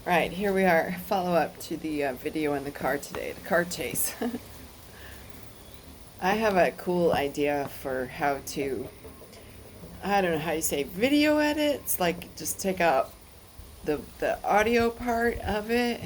Right, here we are. Follow up to the video in the car today, the car chase. I have a cool idea for how to, I don't know how you say, video edits, like just take out the audio part of it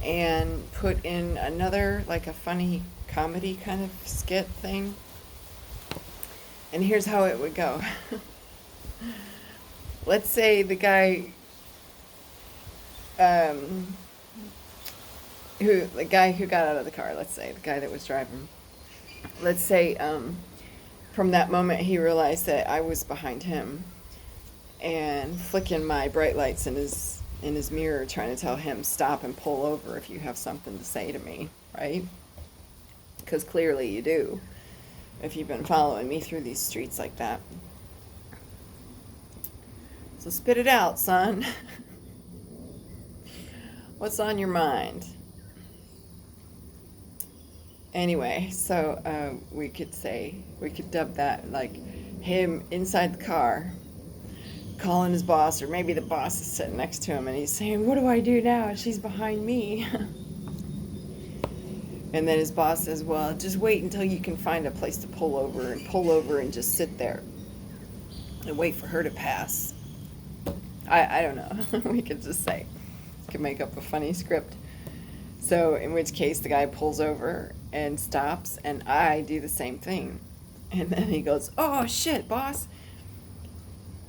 and put in another, like a funny comedy kind of skit thing. And here's how it would go. Let's say the guy um, the guy who got out of the car, let's say, the guy that was driving, let's say, from that moment he realized that I was behind him and flicking my bright lights in his mirror trying to tell him stop and pull over if you have something to say to me, right? Because clearly you do, if you've been following me through these streets like that. So spit it out, son. What's on your mind? Anyway, so we could dub that like him inside the car calling his boss, or maybe the boss is sitting next to him and he's saying, "What do I do now? She's behind me." And then his boss says, "Well, just wait until you can find a place to pull over and just sit there and wait for her to pass." I don't know. We could just say, could make up a funny script. So in which case the guy pulls over and stops and I do the same thing. And then he goes, "Oh shit, boss.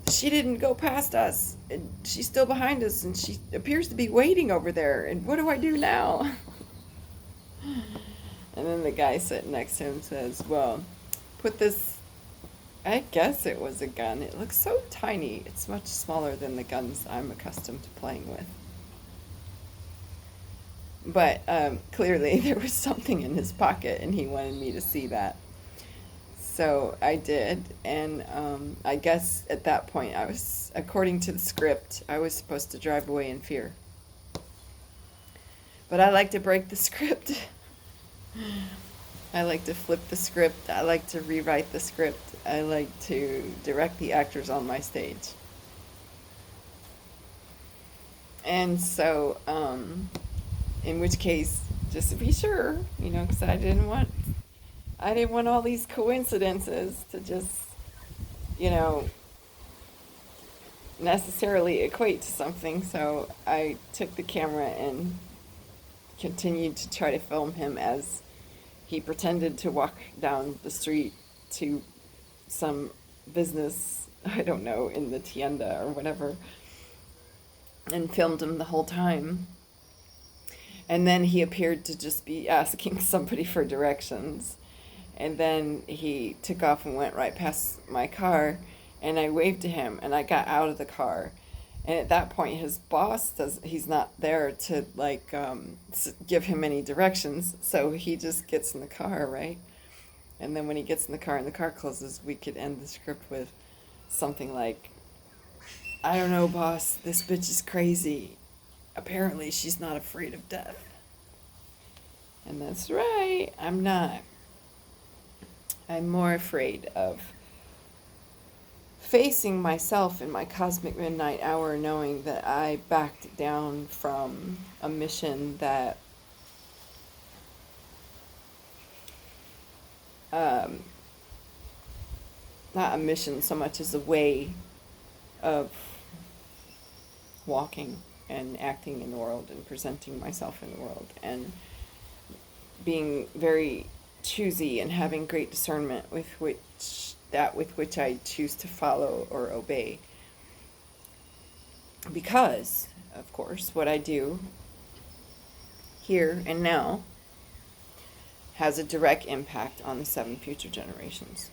She didn't go past us. And she's still behind us and she appears to be waiting over there. And what do I do now?" And then the guy sitting next to him says, "Well, put this," I guess it was a gun. It looks so tiny. It's much smaller than the guns I'm accustomed to playing with. But clearly there was something in his pocket and he wanted me to see that. So I did, and I guess at that point I was, according to the script, I was supposed to drive away in fear. But I like to break the script. I like to flip the script. I like to rewrite the script. I like to direct the actors on my stage. And so, in which case, just to be sure, because I didn't want all these coincidences to just, you know, necessarily equate to something. So I took the camera and continued to try to film him as he pretended to walk down the street to some business, I don't know, in the tienda or whatever, and filmed him the whole time. And then he appeared to just be asking somebody for directions. And then he took off and went right past my car, and I waved to him, and I got out of the car. And at that point, his boss he's not there to like give him any directions, so he just gets in the car, right? And then when he gets in the car and the car closes, we could end the script with something like, "I don't know, boss, this bitch is crazy. Apparently she's not afraid of death." And that's right, I'm not. I'm more afraid of facing myself in my cosmic midnight hour, knowing that I backed down from a mission that um, not a mission so much as a way of walking and acting in the world and presenting myself in the world and being very choosy and having great discernment with which I choose to follow or obey. Because, of course, what I do here and now has a direct impact on the 7 future generations.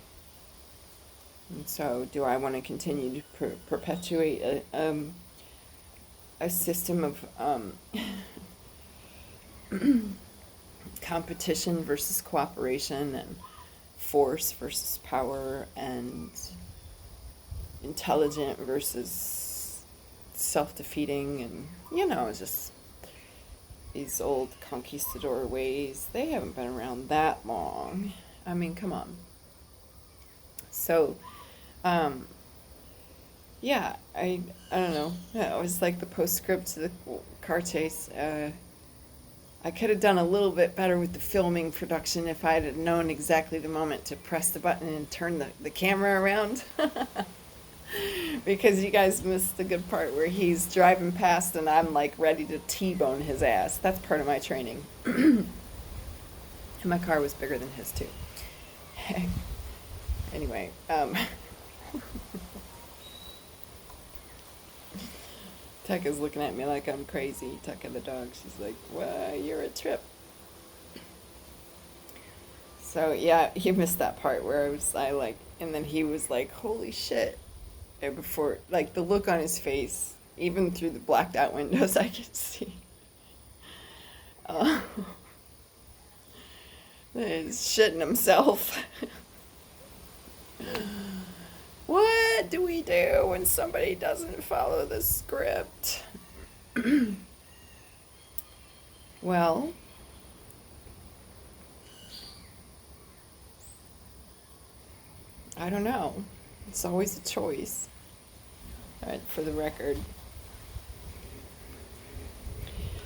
And so, do I want to continue to perpetuate a system of competition versus cooperation, and force versus power, and intelligent versus self-defeating, and just these old conquistador ways? They haven't been around that long. I mean, come on. So yeah, I don't know. Yeah, it was like the postscript to the car chase. I could have done a little bit better with the filming production if I had known exactly the moment to press the button and turn the camera around. Because you guys missed the good part where he's driving past and I'm like ready to T-bone his ass. That's part of my training. And my car was bigger than his too. Anyway, Tekka's looking at me like I'm crazy. Tekka the dog. She's like, "Well, you're a trip." So yeah, you missed that part where I like, and then he was like, "Holy shit!" And before, like the look on his face, even through the blacked out windows, I could see. Uh, he's shitting himself. What do we do when somebody doesn't follow the script? Well, I don't know. It's always a choice. For the record.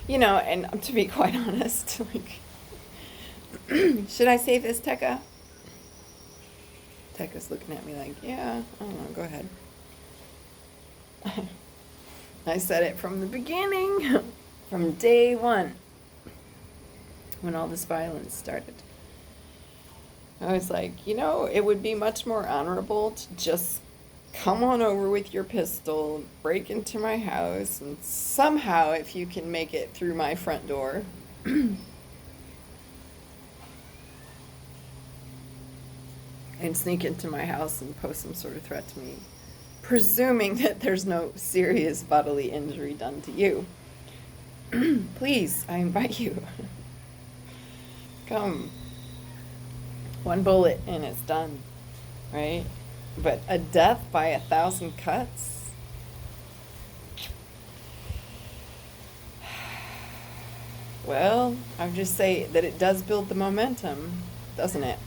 You know, and to be quite honest, like, should I save this, Tekka? Tekka's looking at me like, yeah, I don't know, go ahead. I said it from the beginning, from day one, when all this violence started. I was like, you know, it would be much more honorable to just come on over with your pistol, break into my house, and somehow, if you can make it through my front door, and sneak into my house and pose some sort of threat to me, presuming that there's no serious bodily injury done to you. Please, I invite you. Come. One bullet and it's done, right? But a death by 1,000 cuts? Well, I would just say that it does build the momentum, doesn't it?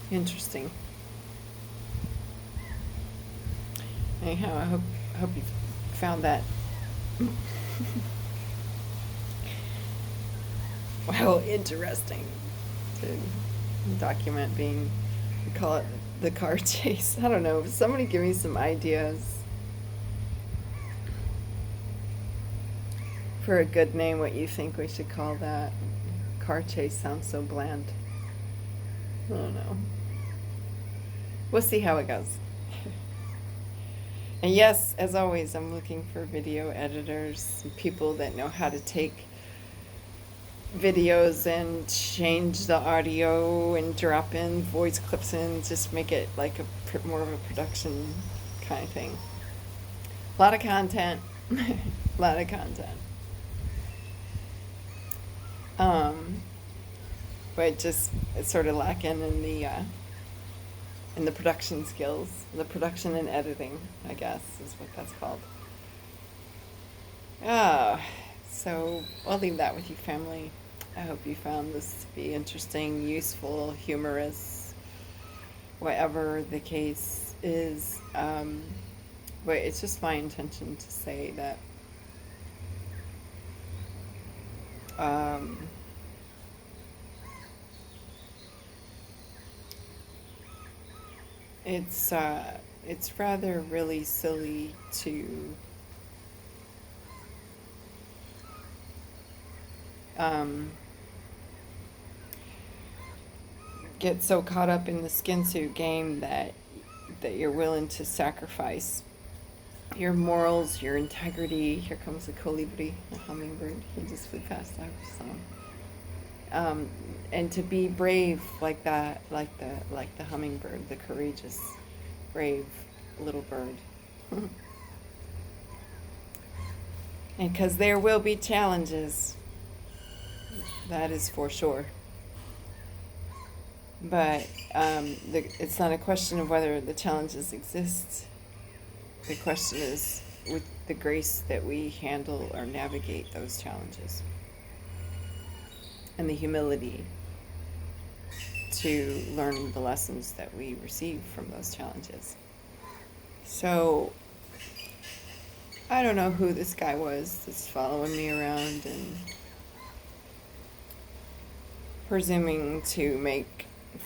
Interesting. Anyhow, I hope you found that. Well, interesting to document being, we call it the car chase. I don't know. Somebody give me some ideas for a good name. What you think we should call that? Car chase sounds so bland. I don't know. We'll see how it goes. And yes, as always, I'm looking for video editors, people that know how to take videos and change the audio and drop in voice clips in, just make it like a more of a production kind of thing. A lot of content. A lot of content. But just it's sort of lacking in the production skills, the production and editing, I guess, is what that's called. So I'll leave that with you, family. I hope you found this to be interesting, useful, humorous, whatever the case is. But it's just my intention to say that it's rather really silly to get so caught up in the skin suit game that you're willing to sacrifice your morals, your integrity. Here comes the colibri, the hummingbird. He just flew past. I saw him. And to be brave like that, like the hummingbird, the courageous, brave little bird. And because there will be challenges, that is for sure. But it's not a question of whether the challenges exist. The question is with the grace that we handle or navigate those challenges. And the humility to learn the lessons that we receive from those challenges. So, I don't know who this guy was that's following me around and presuming to make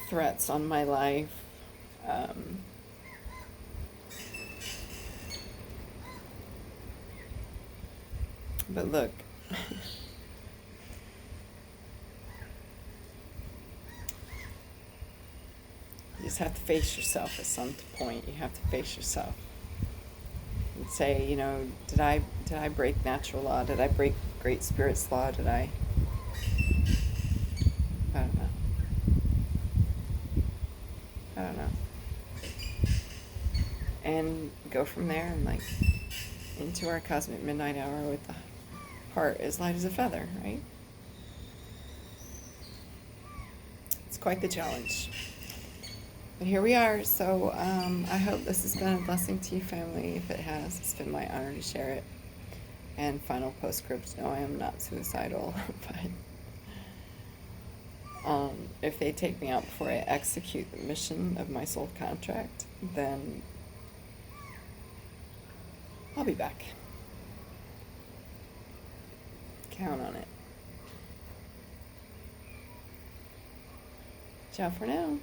threats on my life. But look, you just have to face yourself at some point. You have to face yourself and say, did I break natural law? Did I break Great Spirit's law? Did I don't know. I don't know. And go from there and into our cosmic midnight hour with the heart as light as a feather, right? It's quite the challenge. But here we are. So I hope this has been a blessing to you, family. If it has, it's been my honor to share it. And final postscript, no, I am not suicidal, but if they take me out before I execute the mission of my soul contract, then I'll be back. Count on it. Ciao for now.